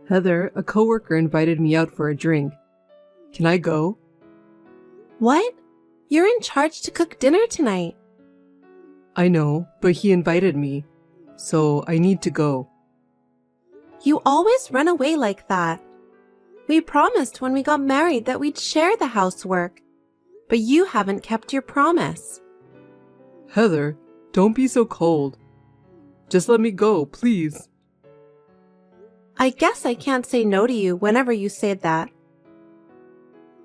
Heather, a coworker invited me out for a drink. Can I go? What? You're in charge to cook dinner tonight. I know, but he invited me, so I need to go. You always run away like that. We promised when we got married that we'd share the housework, but you haven't kept your promise. Heather, don't be so cold. Just let me go, please. I guess I can't say no to you whenever you say that.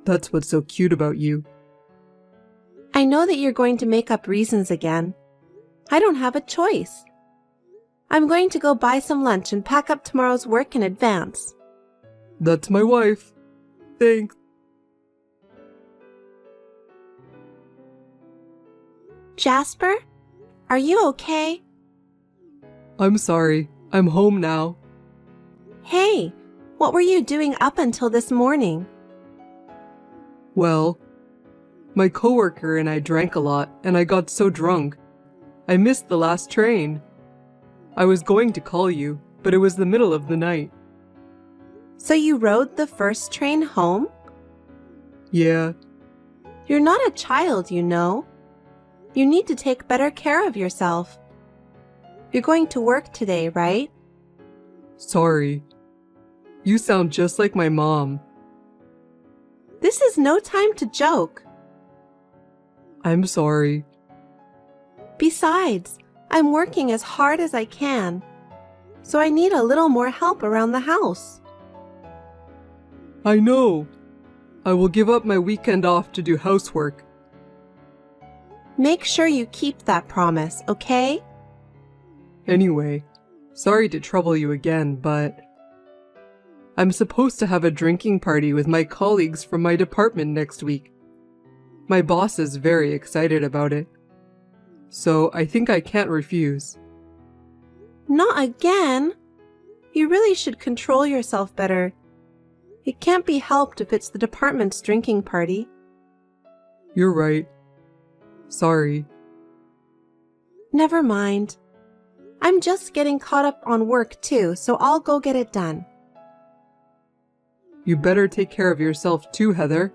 That's what's so cute about you. I know that you're going to make up reasons again. I don't have a choice. I'm going to go buy some lunch and pack up tomorrow's work in advance. That's my wife. Thanks. Jasper, are you okay? I'm sorry. I'm home now. Hey, what were you doing up until this morning? Well, my coworker and I drank a lot, and I got so drunk. I missed the last train. I was going to call you, but it was the middle of the night. So you rode the first train home? Yeah, You're not a child, you know. You need to take better care of yourself. You're going to work today, right? sorry. You sound just like my mom. This is no time to joke. I'm sorry. Besides, I'm working as hard as I can, so I need a little more help around the house. I know. I will give up my weekend off to do housework. Make sure you keep that promise, okay? Anyway, sorry to trouble you again, but I'm supposed to have a drinking party with my colleagues from my department next week. My boss is very excited about it, so I think I can't refuse. Not again. You really should control yourself better. It can't be helped if it's the department's drinking party. You're right. Sorry. Never mind. I'm just getting caught up on work too, so I'll go get it done. You better take care of yourself too, Heather.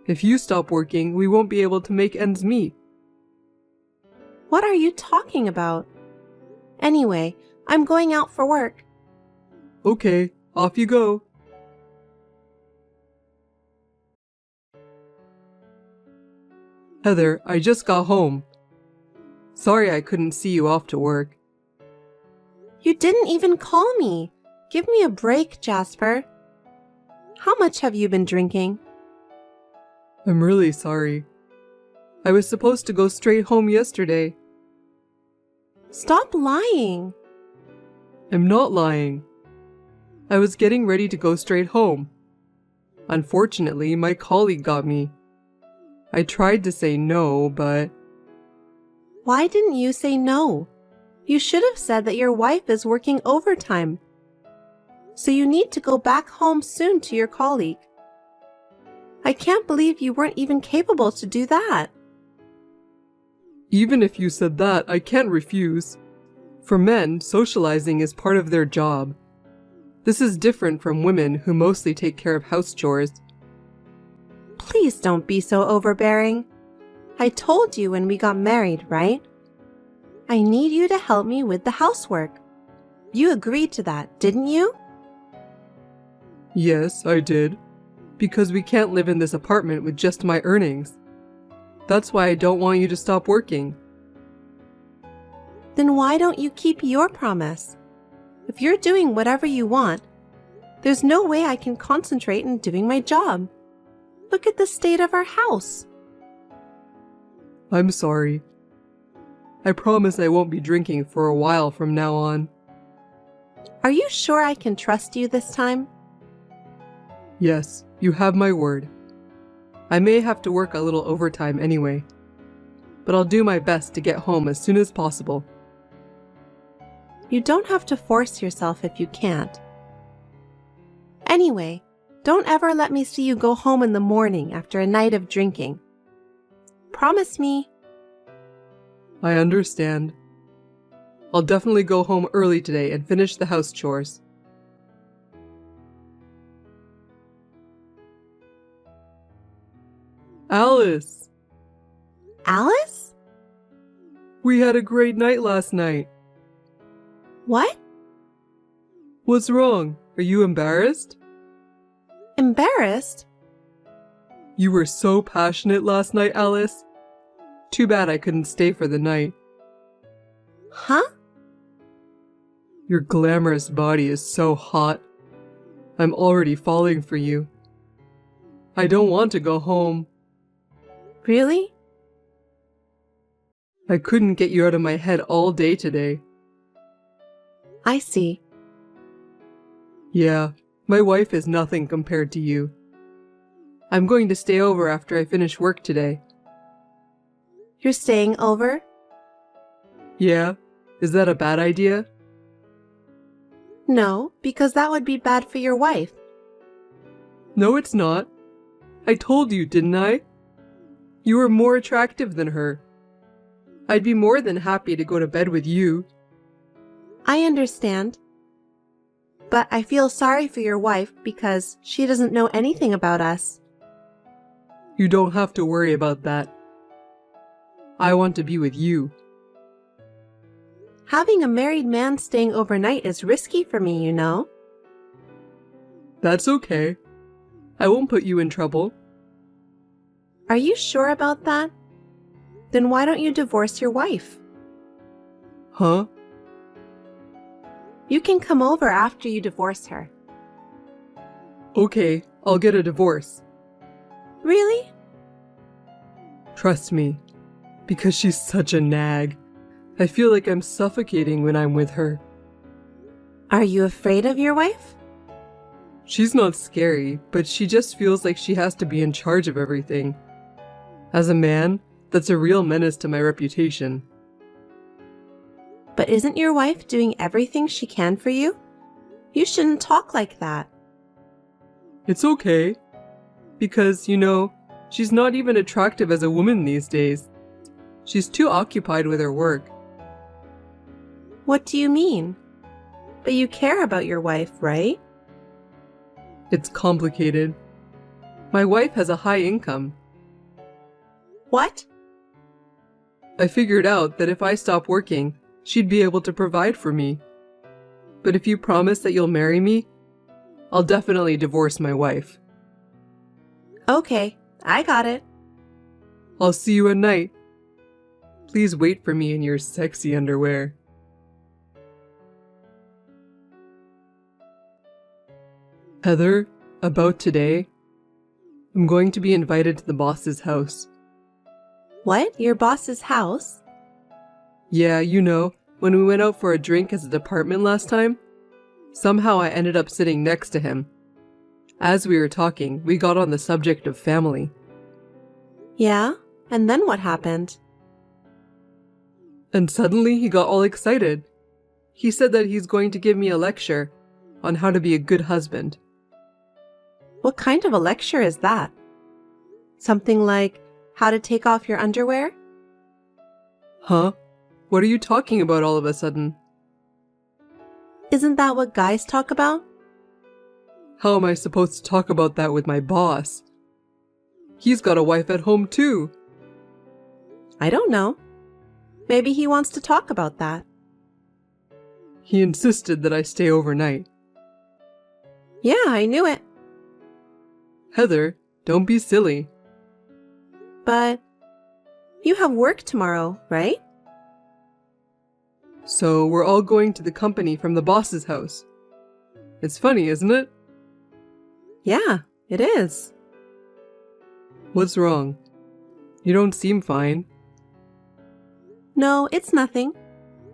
If you stop working, we won't be able to make ends meet. What are you talking about? Anyway, I'm going out for work. Okay, off you go. Heather, I just got home. Sorry I couldn't see you off to work. You didn't even call me. Give me a break, Jasper. How much have you been drinking? I'm really sorry. I was supposed to go straight home yesterday. Stop lying. I'm not lying. I was getting ready to go straight home. Unfortunately, my colleague got me. I tried to say no, but Why didn't you say no? You should have said that your wife is working overtime. So you need to go back home soon to your colleague. I can't believe you weren't even capable to do that. even if you said that, I can't refuse. For men, socializing is part of their job. This is different from women who mostly take care of house chores. Please don't be so overbearing. I told you when we got married, right? I need you to help me with the housework. You agreed to that, didn't you? Yes, I did. Because we can't live in this apartment with just my earnings. That's why I don't want you to stop working. Then why don't you keep your promise? If you're doing whatever you want, there's no way I can concentrate in doing my job. Look at the state of our house. I'm sorry. I promise I won't be drinking for a while from now on. Are you sure I can trust you this time? Yes, you have my word. I may have to work a little overtime anyway, but I'll do my best to get home as soon as possible. You don't have to force yourself if you can't. Anyway, don't ever let me see you go home in the morning after a night of drinking. Promise me. I understand. I'll definitely go home early today and finish the house chores. Alice! Alice? We had a great night last night. What? What's wrong? Are you embarrassed? Embarrassed? You were so passionate last night, Alice. Too bad I couldn't stay for the night. Huh? Your glamorous body is so hot. I'm already falling for you. I don't want to go home. Really? I couldn't get you out of my head all day today. I see. Yeah, my wife is nothing compared to you. I'm going to stay over after I finish work today. You're staying over? Yeah? Is that a bad idea? No, because that would be bad for your wife. No, it's not. I told you, didn't I? You are more attractive than her. I'd be more than happy to go to bed with you. I understand. But I feel sorry for your wife because she doesn't know anything about us. You don't have to worry about that. I want to be with you. Having a married man staying overnight is risky for me, you know. That's okay. I won't put you in trouble. Are you sure about that? Then why don't you divorce your wife? Huh? You can come over after you divorce her. Okay, I'll get a divorce. Really? Trust me, because she's such a nag. I feel like I'm suffocating when I'm with her. Are you afraid of your wife? She's not scary, but she just feels like she has to be in charge of everything. As a man, that's a real menace to my reputation. But isn't your wife doing everything she can for you? You shouldn't talk like that. It's okay. Because, you know, she's not even attractive as a woman these days. She's too occupied with her work. What do you mean? But you care about your wife, right? It's complicated. My wife has a high income. What? I figured out that if I stop working, she'd be able to provide for me. But if you promise that you'll marry me, I'll definitely divorce my wife. Okay, I got it. I'll see you at night. Please wait for me in your sexy underwear. Heather, about today, I'm going to be invited to the boss's house. What? Your boss's house? Yeah, you know, when we went out for a drink as a department last time, somehow I ended up sitting next to him. As we were talking, we got on the subject of family. Yeah? And then what happened? And suddenly he got all excited. He said that he's going to give me a lecture on how to be a good husband. What kind of a lecture is that? Something like how to take off your underwear? Huh? What are you talking about all of a sudden? Isn't that what guys talk about? How am I supposed to talk about that with my boss? He's got a wife at home too. I don't know. Maybe he wants to talk about that. He insisted that I stay overnight. Yeah, I knew it. Heather, don't be silly. But you have work tomorrow, right? So we're all going to the company from the boss's house. It's funny, isn't it? Yeah, it is. What's wrong? You don't seem fine. No, it's nothing.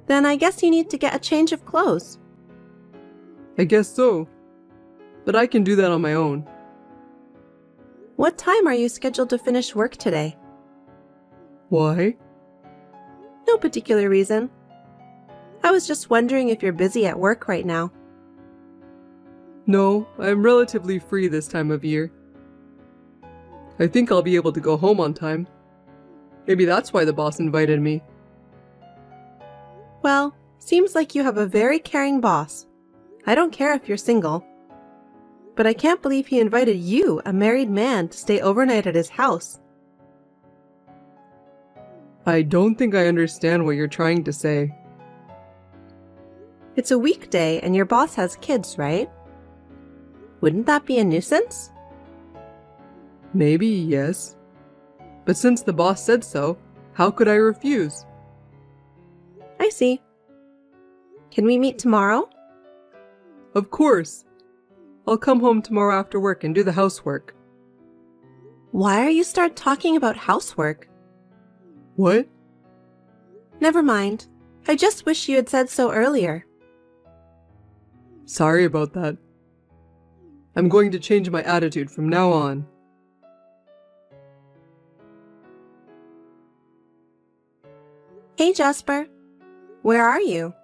Then I guess you need to get a change of clothes. I guess so. But I can do that on my own. What time are you scheduled to finish work today? Why? No particular reason. I was just wondering if you're busy at work right now. No, I'm relatively free this time of year. I think I'll be able to go home on time. Maybe that's why the boss invited me. Well, seems like you have a very caring boss. I don't care if you're single. But I can't believe he invited you, a married man, to stay overnight at his house. I don't think I understand what you're trying to say. It's a weekday and your boss has kids, right? Wouldn't that be a nuisance? Maybe, yes. But since the boss said so, how could I refuse? I see. Can we meet tomorrow? Of course. I'll come home tomorrow after work and do the housework. Why are you start talking about housework? What? Never mind. I just wish you had said so earlier. Sorry about that. I'm going to change my attitude from now on. Hey, Jasper. Where are you?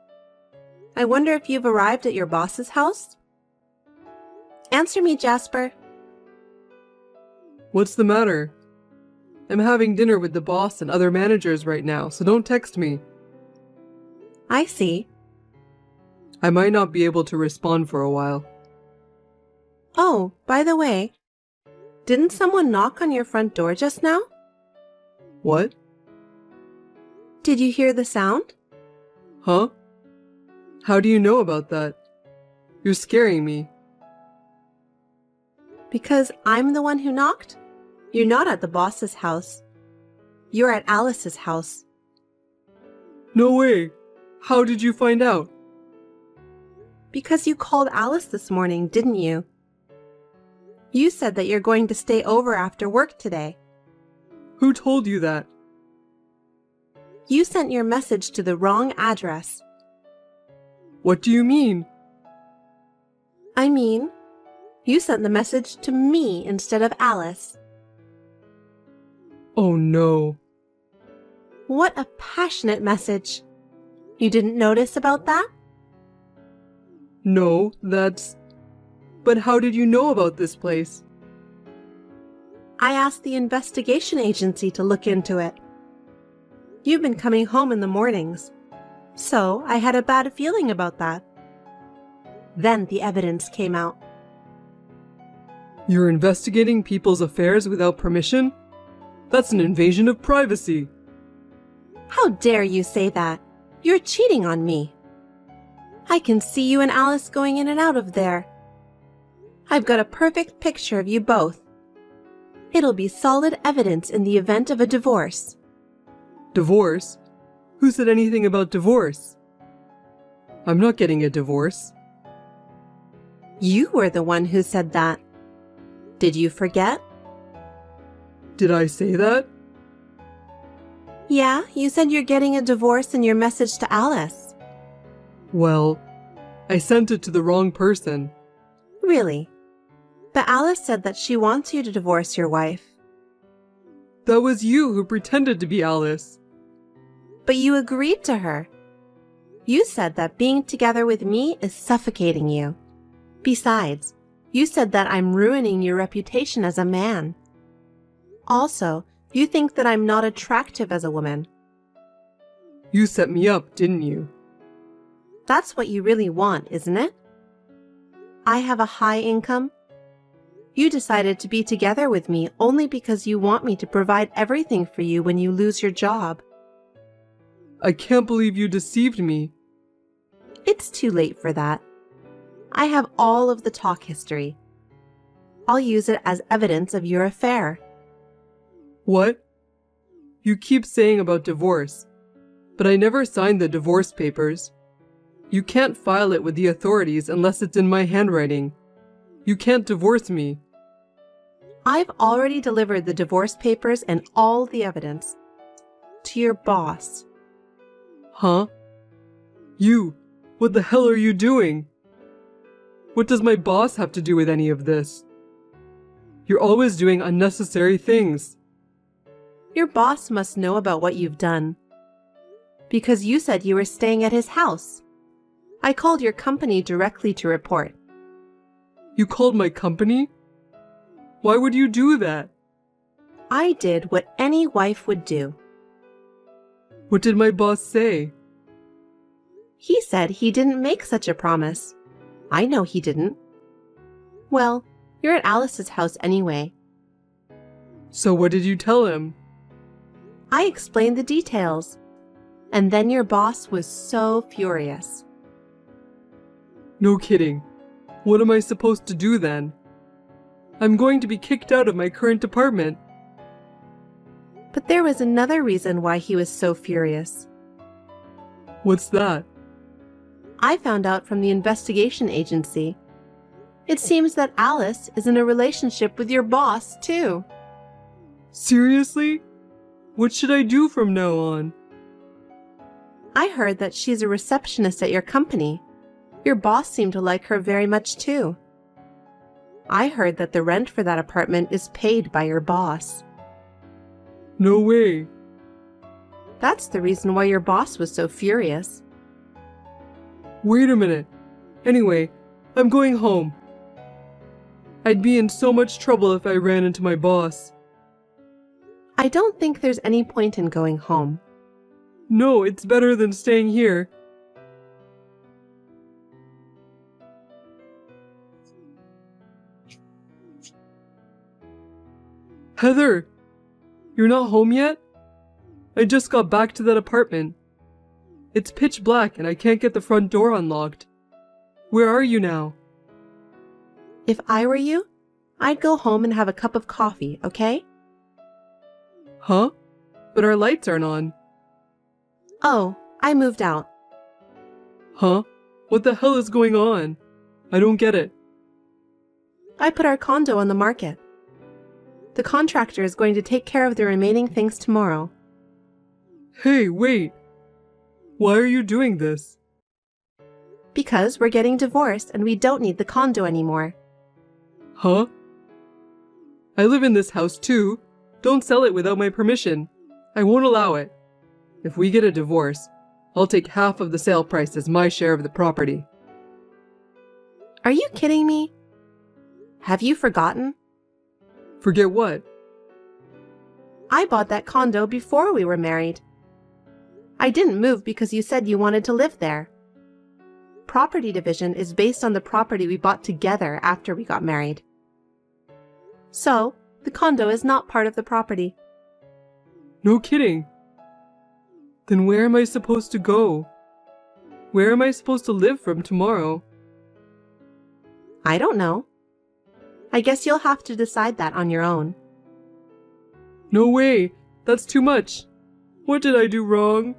I wonder if you've arrived at your boss's house? Answer me, Jasper. What's the matter? I'm having dinner with the boss and other managers right now, so don't text me. I see. I might not be able to respond for a while. Oh, by the way, didn't someone knock on your front door just now? What? Did you hear the sound? Huh? How do you know about that? You're scaring me. Because I'm the one who knocked? You're not at the boss's house. You're at Alice's house. No way! How did you find out? Because you called Alice this morning, didn't you? You said that you're going to stay over after work today. Who told you that? You sent your message to the wrong address. What do you mean? I mean, you sent the message to me instead of Alice. Oh no. What a passionate message. You didn't notice about that? No, that's... But how did you know about this place? I asked the investigation agency to look into it. You've been coming home in the mornings, so I had a bad feeling about that. Then the evidence came out. You're investigating people's affairs without permission? That's an invasion of privacy. How dare you say that? You're cheating on me. I can see you and Alice going in and out of there. I've got a perfect picture of you both. It'll be solid evidence in the event of a divorce. Divorce? Who said anything about divorce? I'm not getting a divorce. You were the one who said that. Did you forget? Did I say that? Yeah, you said you're getting a divorce in your message to Alice. Well, I sent it to the wrong person. Really? But Alice said that she wants you to divorce your wife. That was you who pretended to be Alice. But you agreed to her. You said that being together with me is suffocating you. Besides, you said that I'm ruining your reputation as a man. Also, you think that I'm not attractive as a woman. You set me up, didn't you? That's what you really want, isn't it? I have a high income. You decided to be together with me only because you want me to provide everything for you when you lose your job. I can't believe you deceived me. It's too late for that. I have all of the talk history. I'll use it as evidence of your affair. What? You keep saying about divorce, but I never signed the divorce papers. You can't file it with the authorities unless it's in my handwriting. You can't divorce me. I've already delivered the divorce papers and all the evidence to your boss. Huh? You, what the hell are you doing? What does my boss have to do with any of this? You're always doing unnecessary things. Your boss must know about what you've done. Because you said you were staying at his house. I called your company directly to report. You called my company? Why would you do that? I did what any wife would do. What did my boss say? He said he didn't make such a promise. I know he didn't. Well, you're at Alice's house anyway. So what did you tell him? I explained the details. And then your boss was so furious. No kidding. What am I supposed to do then? I'm going to be kicked out of my current department. But there was another reason why he was so furious. What's that? I found out from the investigation agency. It seems that Alice is in a relationship with your boss, too. Seriously? What should I do from now on? I heard that she's a receptionist at your company. Your boss seemed to like her very much, too. I heard that the rent for that apartment is paid by your boss. No way. That's the reason why your boss was so furious. Wait a minute. Anyway, I'm going home. I'd be in so much trouble if I ran into my boss. I don't think there's any point in going home. No, it's better than staying here. Heather! You're not home yet? I just got back to that apartment. It's pitch black and I can't get the front door unlocked. Where are you now? If I were you, I'd go home and have a cup of coffee, okay? Huh? But our lights aren't on. Oh, I moved out. Huh? What the hell is going on? I don't get it. I put our condo on the market. The contractor is going to take care of the remaining things tomorrow. Hey, wait. Why are you doing this? Because we're getting divorced and we don't need the condo anymore. Huh? I live in this house too. Don't sell it without my permission. I won't allow it. If we get a divorce, I'll take half of the sale price as my share of the property. Are you kidding me? Have you forgotten? Forget what? I bought that condo before we were married. I didn't move because you said you wanted to live there. Property division is based on the property we bought together after we got married. So, the condo is not part of the property. No kidding. Then where am I supposed to go? Where am I supposed to live from tomorrow? I don't know. I guess you'll have to decide that on your own. No way. That's too much. What did I do wrong?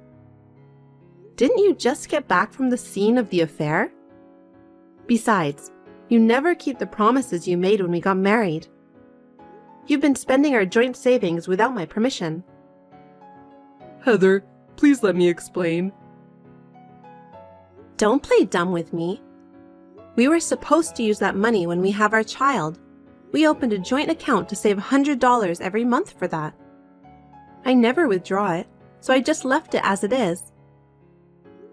Didn't you just get back from the scene of the affair? Besides, you never keep the promises you made when we got married. You've been spending our joint savings without my permission. Heather, please let me explain. Don't play dumb with me. We were supposed to use that money when we have our child. We opened a joint account to save $100 every month for that. I never withdraw it, so I just left it as it is.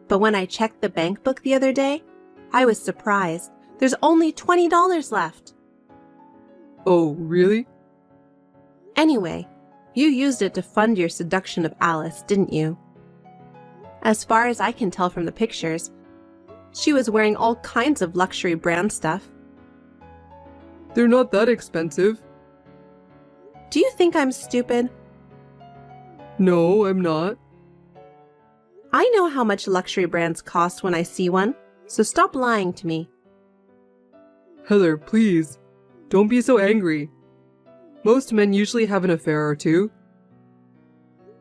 But when I checked the bank book the other day, I was surprised. There's only $20 left. Oh, really? Anyway, you used it to fund your seduction of Alice, didn't you? As far as I can tell from the pictures, she was wearing all kinds of luxury brand stuff. They're not that expensive. Do you think I'm stupid? No, I'm not. I know how much luxury brands cost when I see one, so stop lying to me. Heather, please. Don't be so angry. Most men usually have an affair or two.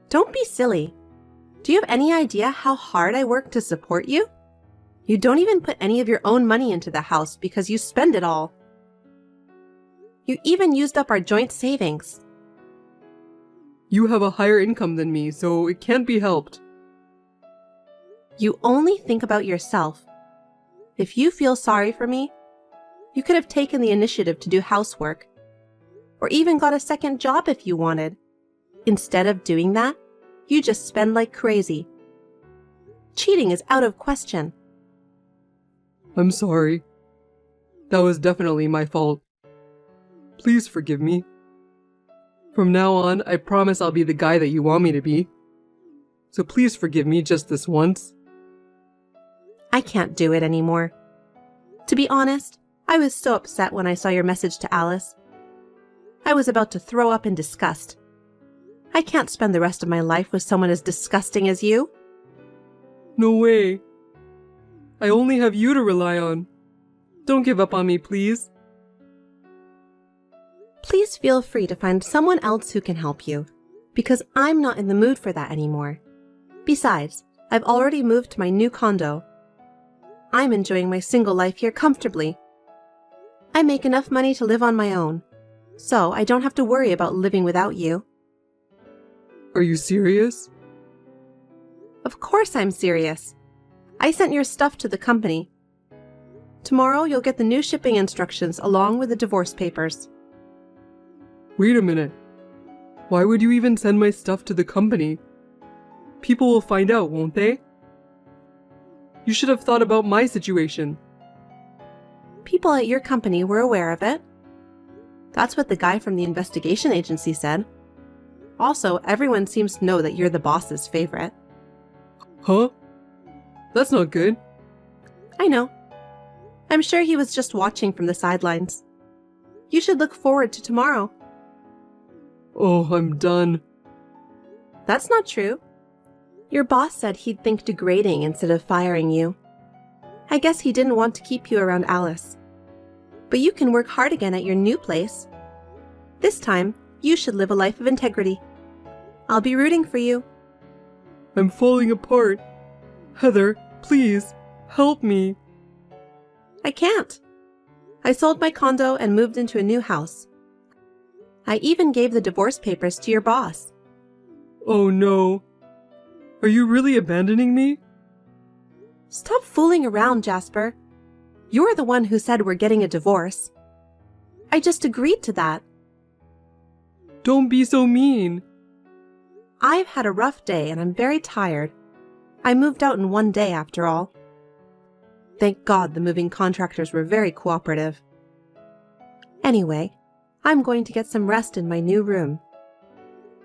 Don't be silly. Do you have any idea how hard I work to support you? You don't even put any of your own money into the house because you spend it all. You even used up our joint savings. You have a higher income than me, so it can't be helped. You only think about yourself. If you feel sorry for me, you could have taken the initiative to do housework, or even got a second job if you wanted. Instead of doing that, you just spend like crazy. Cheating is out of question. I'm sorry. That was definitely my fault. Please forgive me. From now on, I promise I'll be the guy that you want me to be. So please forgive me just this once. I can't do it anymore. To be honest, I was so upset when I saw your message to Alice. I was about to throw up in disgust. I can't spend the rest of my life with someone as disgusting as you. No way. I only have you to rely on. Don't give up on me, please. Please feel free to find someone else who can help you, because I'm not in the mood for that anymore. Besides, I've already moved to my new condo. I'm enjoying my single life here comfortably. I make enough money to live on my own, so I don't have to worry about living without you. Are you serious? Of course I'm serious. I sent your stuff to the company. Tomorrow you'll get the new shipping instructions along with the divorce papers. Wait a minute. Why would you even send my stuff to the company? People will find out, won't they? You should have thought about my situation. People at your company were aware of it. That's what the guy from the investigation agency said. Also, everyone seems to know that you're the boss's favorite. Huh? That's not good. I know. I'm sure he was just watching from the sidelines. You should look forward to tomorrow. Oh, I'm done. That's not true. Your boss said he'd think degrading instead of firing you. I guess he didn't want to keep you around Alice. But you can work hard again at your new place. This time, you should live a life of integrity. I'll be rooting for you. I'm falling apart. Heather, please, help me. I can't. I sold my condo and moved into a new house. I even gave the divorce papers to your boss. Oh no. Are you really abandoning me? Stop fooling around, Jasper. You're the one who said we're getting a divorce. I just agreed to that. Don't be so mean. I've had a rough day and I'm very tired. I moved out in one day after all. Thank God the moving contractors were very cooperative. Anyway, I'm going to get some rest in my new room.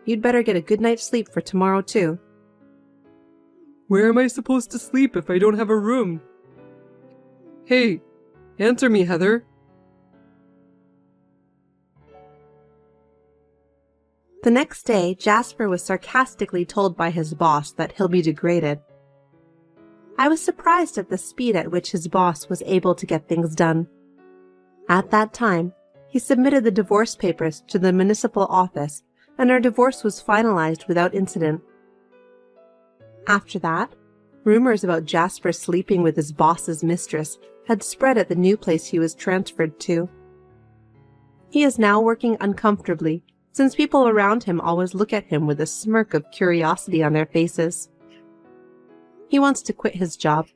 You'd better get a good night's sleep for tomorrow too. Where am I supposed to sleep if I don't have a room? Hey, answer me, Heather. The next day, Jasper was sarcastically told by his boss that he'll be degraded. I was surprised at the speed at which his boss was able to get things done. At that time, he submitted the divorce papers to the municipal office, and our divorce was finalized without incident. After that, rumors about Jasper sleeping with his boss's mistress had spread at the new place he was transferred to. He is now working uncomfortably, since people around him always look at him with a smirk of curiosity on their faces. He wants to quit his job,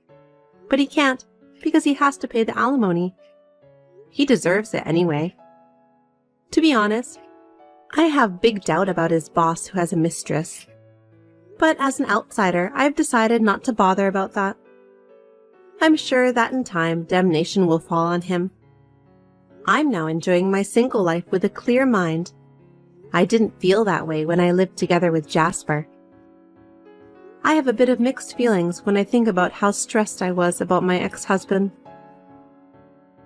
but he can't because he has to pay the alimony. He deserves it anyway. To be honest, I have big doubt about his boss who has a mistress. But as an outsider, I've decided not to bother about that. I'm sure that in time, damnation will fall on him. I'm now enjoying my single life with a clear mind. I didn't feel that way when I lived together with Jasper. I have a bit of mixed feelings when I think about how stressed I was about my ex-husband.